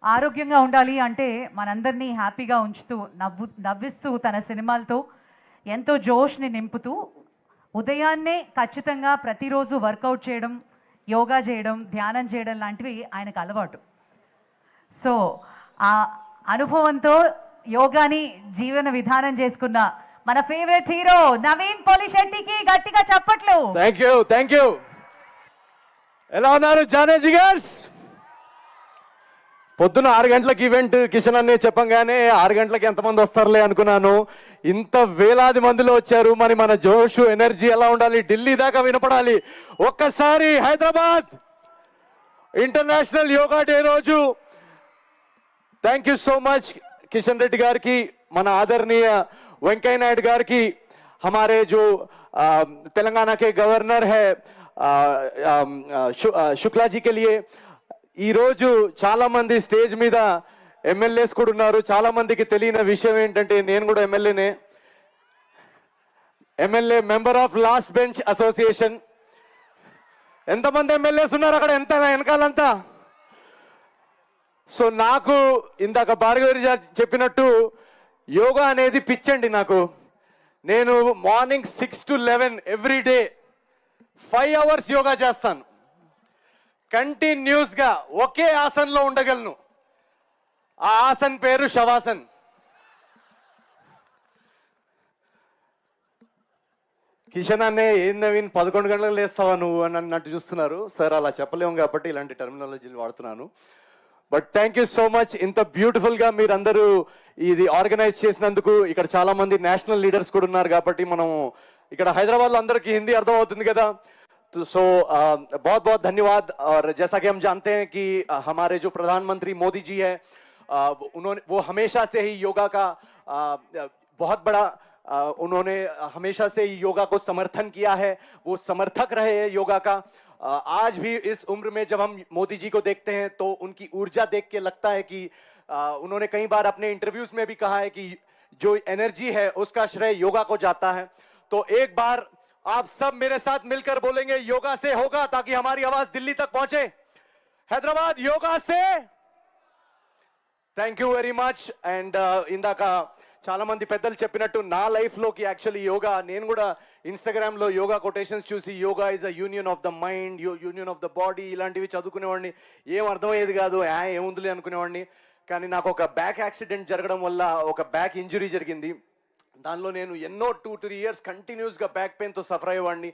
ఆరోగ్యంగా ఉండాలి అంటే మనందరినీ హ్యాపీగా ఉంచుతూ నవ్విస్తూ తన సినిమాలతో ఎంతో జోష్ని నింపుతూ ఉదయాన్నే ఖచ్చితంగా ప్రతిరోజు వర్కౌట్ చేయడం, యోగా చేయడం, ధ్యానం చేయడం లాంటివి ఆయనకు అలవాటు. సో ఆ అనుభవంతో యోగాని జీవన విధానం చేసుకున్న మన ఫేవరెట్ హీరో నవీన్ పోలిశెట్టికి గట్టిగా చప్పట్లు. Thank you. ఎలా ఉన్నారు జానేజీ గార్స్? పొద్దున 6 గంటలకు ఈవెంట్ కిషన్ అనే చెప్పంగానే 6 గంటలకు ఎంతమంది వస్తారులే అనుకున్నాను. ఇంత వేలాది మందిలో వచ్చారు. మరి మన జోష్ ఎనర్జీ ఎలా ఉండాలి? ఢిల్లీ దాకా వినపడాలి. ఒక్కసారి హైదరాబాద్ ఇంటర్నేషనల్ యోగా డే రోజు thank you so much Kishan Reddy గారికి, మన ఆదరణీయ వెంకయ్య నాయుడు గారికి, हमारे जो तेलंगाना के गवर्नर है शुक्ला जी के लिए. ఈ రోజు చాలా మంది స్టేజ్ మీద ఎమ్మెల్యేస్ కూడా ఉన్నారు. చాలా మందికి తెలియని విషయం ఏంటంటే నేను కూడా ఎమ్మెల్యేనే, MLA member of last bench association. ఎంతమంది ఎమ్మెల్యేస్ ఉన్నారు అక్కడ, ఎంత వెనకాలంతా? సో నాకు ఇందాక భార్గవి చెప్పినట్టు యోగా అనేది పిచ్చండి నాకు. నేను morning 6 to 11 every day 5 hours yoga చేస్తాను. కంటిన్యూస్గా ఒకే ఆసన్లో ఉండగలను. ఆ ఆసన్ పేరు శవాసన్. కిషన్ అన్నే ఏం నవీన్ 11 గంటలకు లేస్తావా నువ్వు అని అన్నట్టు చూస్తున్నారు. సార్ అలా చెప్పలేము కాబట్టి ఇలాంటి టెర్మినాలజీలు వాడుతున్నాను. But thank you so much. ఇంత బ్యూటిఫుల్గా మీరందరూ ఇది ఆర్గనైజ్ చేసినందుకు. ఇక్కడ చాలా మంది నేషనల్ లీడర్స్ కూడా ఉన్నారు కాబట్టి మనం ఇక్కడ హైదరాబాద్లో అందరికీ హిందీ అర్థం అవుతుంది కదా. सो बहुत बहुत धन्यवाद. और जैसा कि हम जानते हैं कि हमारे जो प्रधानमंत्री मोदी जी है वो हमेशा से ही योगा का बहुत बड़ा उन्होंने हमेशा से ही योगा को समर्थन किया है. वो समर्थक रहे हैं योगा का. आज भी इस उम्र में जब हम मोदी जी को देखते हैं तो उनकी ऊर्जा देख के लगता है कि उन्होंने कई बार अपने इंटरव्यूज में भी कहा है कि जो एनर्जी है उसका श्रेय योगा को जाता है. तो एक बार आप सब मेरे साथ मिलकर बोलेंगे योगा से होगा, ताकि हमारी आवाज दिल्ली तक पहुंचे. हैदराबाद योगा से. Thank you very much. And ఇందాక చాలా మంది పెద్దలు చెప్పినట్టు నా లైఫ్లోకి యాక్చువల్లీ యోగా, నేను కూడా ఇన్స్టాగ్రామ్లో యోగా కొటేషన్స్ చూసి yoga is a union of the mind, union of the body ఇలాంటివి చదువుకునేవాడిని. ఏం అర్థమయ్యేది కాదు, ఏముందిలే అనుకునేవాడిని. కానీ నాకు ఒక బ్యాక్ యాక్సిడెంట్ జరగడం వల్ల ఒక బ్యాక్ ఇంజురీ జరిగింది. దానిలో నేను ఎన్నో 2-3 years కంటిన్యూస్గా బ్యాక్ పెయిన్తో సఫర్ అయ్యేవాడిని.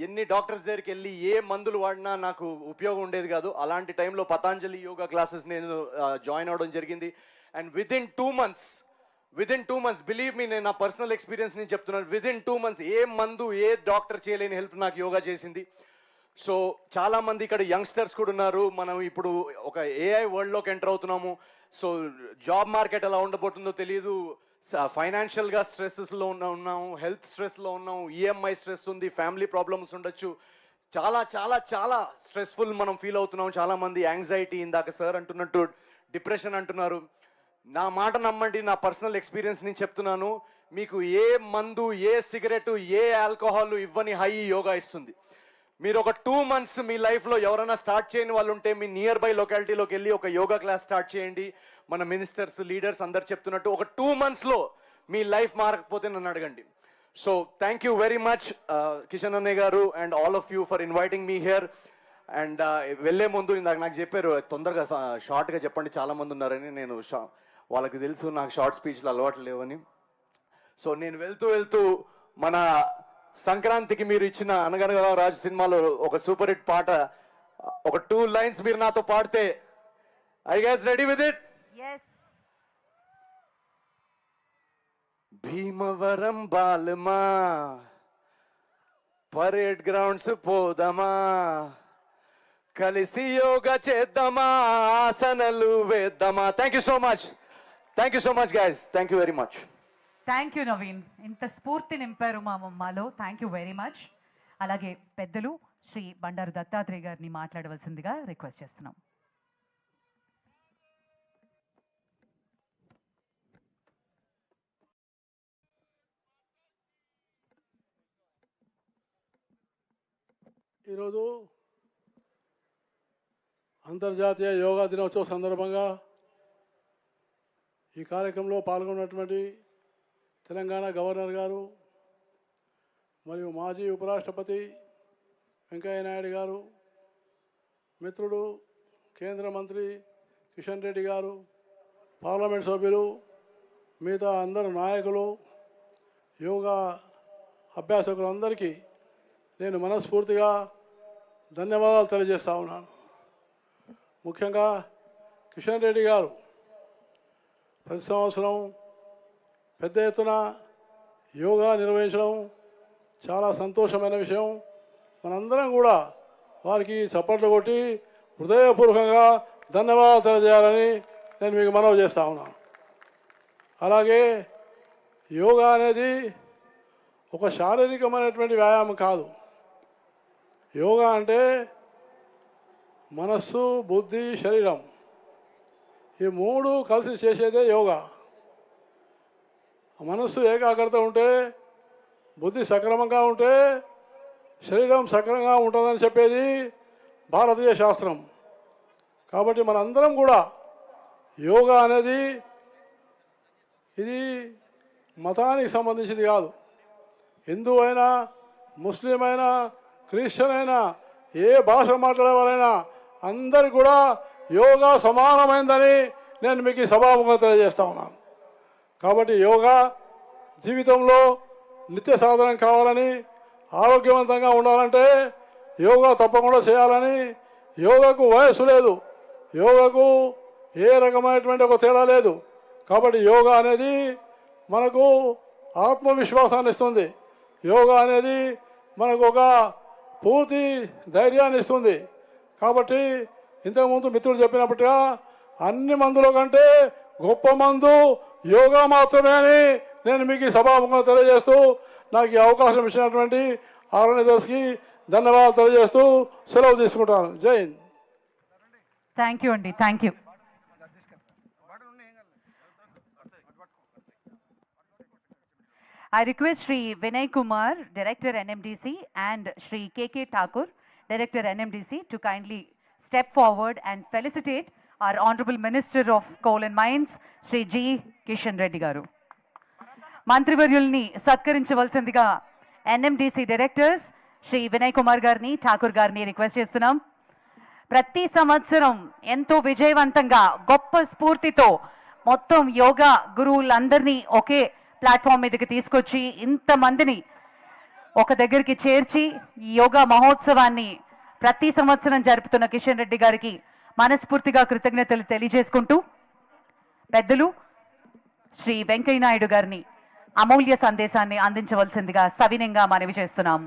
ఎన్ని డాక్టర్స్ దగ్గరికి వెళ్ళి ఏ మందులు వాడినా నాకు ఉపయోగం ఉండేది కాదు. అలాంటి టైంలో పతాంజలి యోగా క్లాసెస్ నేను జాయిన్ అవ్వడం జరిగింది. And within 2 months believe me, నేను నా పర్సనల్ ఎక్స్పీరియన్స్ నేను చెప్తున్నాను, విదిన్ 2 months ఏ మందు ఏ డాక్టర్ చేయలేని హెల్ప్ నాకు యోగా చేసింది. సో చాలామంది ఇక్కడ యంగ్స్టర్స్ కూడా ఉన్నారు. మనం ఇప్పుడు ఒక ఏఐ వరల్డ్లోకి ఎంటర్ అవుతున్నాము. సో జాబ్ మార్కెట్ ఎలా ఉండబోతుందో తెలియదు. ఫైనాన్షియల్గా స్ట్రెస్లో ఉన్నాము, హెల్త్ స్ట్రెస్లో ఉన్నాము, ఈఎంఐ స్ట్రెస్ ఉంది, ఫ్యామిలీ ప్రాబ్లమ్స్ ఉండొచ్చు. చాలా చాలా చాలా స్ట్రెస్ఫుల్ మనం ఫీల్ అవుతున్నాం. చాలామంది యాంగ్జైటీ, ఇందాక సార్ అంటున్నట్టు డిప్రెషన్ అంటున్నారు. నా మాట నమ్మండి, నా పర్సనల్ ఎక్స్పీరియన్స్ నేను చెప్తున్నాను. మీకు ఏ మందు, ఏ సిగరెట్, ఏ ఆల్కహాల్ ఇవ్వని హై యోగా ఇస్తుంది. మీరు ఒక 2 months మీ లైఫ్లో ఎవరైనా స్టార్ట్ చేయని వాళ్ళు ఉంటే మీ నియర్ బై లొకాలిటీలోకి వెళ్ళి ఒక యోగా క్లాస్ స్టార్ట్ చేయండి. మన మినిస్టర్స్, లీడర్స్ అందరు చెప్తున్నట్టు ఒక 2 monthsలో మీ లైఫ్ మారకపోతే నన్ను అడగండి. So thank you very much Kishan అన్నయ్య గారు and all of you for inviting me here. And వెళ్ళే ముందు ఇందాక నాకు చెప్పారు తొందరగా షార్ట్గా చెప్పండి, చాలామంది ఉన్నారని. నేను వాళ్ళకి తెలుసు నాకు షార్ట్ స్పీచ్లు అలవాట్లు లేవని. సో నేను వెళ్తూ మన సంక్రాంతికి మీరు ఇచ్చిన అనగనగా రాజు సినిమాలో ఒక సూపర్ హిట్ పాట, ఒక 2 lines మీరు నాతో పాడితే, I guys ready with it? yes. Bhimavaram బాలమా పరేడ్ గ్రౌండ్స్ పోదమా, కలిసి యోగా చేద్దామా, ఆసనలు వేద్దామా. Thank you so much guys. Thank you very much. Thank you Naveen, ఇంత స్ఫూర్తి నింపారు మా మాలో. Thank you very much. అలాగే పెద్దలు శ్రీ బండారు దత్తాత్రేయ గారిని మాట్లాడవలసిందిగా రిక్వెస్ట్ చేస్తున్నాం. ఈరోజు అంతర్జాతీయ యోగా దినోత్సవం సందర్భంగా ఈ కార్యక్రమంలో పాల్గొన్నటువంటి తెలంగాణ గవర్నర్ గారు మరియు మాజీ ఉపరాష్ట్రపతి వెంకయ్యనాయుడు గారు, మిత్రుడు కేంద్ర మంత్రి కిషన్ రెడ్డి గారు, పార్లమెంట్ సభ్యులు, మిగతా అందరు నాయకులు, యోగా అభ్యాసకులందరికీ నేను మనస్ఫూర్తిగా ధన్యవాదాలు తెలియజేస్తా ఉన్నాను. ముఖ్యంగా కిషన్ రెడ్డి గారు ప్రతి సంవత్సరం పెద్ద ఎత్తున యోగా నిర్వహించడం చాలా సంతోషమైన విషయం. మనందరం కూడా వారికి చప్పట్లు కొట్టి హృదయపూర్వకంగా ధన్యవాదాలు తెలియజేయాలని నేను మీకు మనవి చేస్తూ ఉన్నాను. అలాగే యోగా అనేది ఒక శారీరకమైనటువంటి వ్యాయామం కాదు. యోగా అంటే మనస్సు, బుద్ధి, శరీరం ఈ మూడు కలిసి చేసేదే యోగా. మనస్సు ఏకాగ్రత ఉంటే, బుద్ధి సక్రమంగా ఉంటే శరీరం సక్రమంగా ఉంటుందని చెప్పేది భారతీయ శాస్త్రం. కాబట్టి మనందరం కూడా యోగా అనేది ఇది మతానికి సంబంధించింది కాదు. హిందూ అయినా, ముస్లిం అయినా, క్రిస్టియన్ అయినా, ఏ భాష మాట్లాడేవారైనా అందరికి కూడా యోగా సమానమైందని నేను మీకు ఈ సభాముఖంగా తెలియజేస్తా ఉన్నాను. కాబట్టి యోగా జీవితంలో నిత్య సాధనం కావాలని, ఆరోగ్యవంతంగా ఉండాలంటే యోగా తప్పకుండా చేయాలని. యోగాకు వయస్సు లేదు, యోగాకు ఏ రకమైనటువంటి ఒక తేడా లేదు. కాబట్టి యోగా అనేది మనకు ఆత్మవిశ్వాసాన్ని ఇస్తుంది. యోగా అనేది మనకు ఒక పూర్తి ధైర్యాన్ని ఇస్తుంది. కాబట్టి ఇంతకుముందు మిత్రులు చెప్పినట్టుగా అన్ని మందుల కంటే గొప్ప మందు యోగా మాత్రమే అని నేను మీకు ఈ సభాముఖంగా తెలియజేస్తూ నాకు ఈ అవకాశం ఇచ్చినటువంటి ఆర్గనైజర్స్కి ధన్యవాదాలు తెలియజేస్తూ సెలవు తీసుకుంటాను. జై హింద్. థ్యాంక్ యూ అండి, thank you. I request Shri Vinay Kumar, Director NMDC, and Shri KK Thakur, Director NMDC, to kindly step forward and felicitate our Honorable Minister of Coal and Mines, Shri G. Kishan Reddy Garu. మంత్రివర్యుల్ని సత్కరించవలసిందిగా NMDC directors Shri Vinay Kumar గారిని, ఠాకూర్ గారిని request చేస్తున్నాం. ప్రతి సంవత్సరం ఎంతో విజయవంతంగా గొప్ప స్ఫూర్తితో మొత్తం యోగా గురువులందరినీ ఒకే ప్లాట్ఫామ్ మీదకి తీసుకొచ్చి ఇంతమందిని ఒక దగ్గరికి చేర్చి ఈ యోగా మహోత్సవాన్ని ప్రతి సంవత్సరం జరుపుతున్న కిషన్ రెడ్డి గారికి మనస్ఫూర్తిగా కృతజ్ఞతలు తెలియజేసుకుంటూ పెద్దలు శ్రీ వెంకయ్యనాయుడు గారిని అమూల్య సందేశాన్ని అందించవలసిందిగా సవినయంగా మనవి చేస్తున్నాం.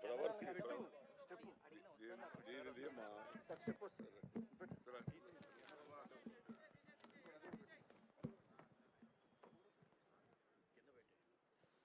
ఫ్లవర్స్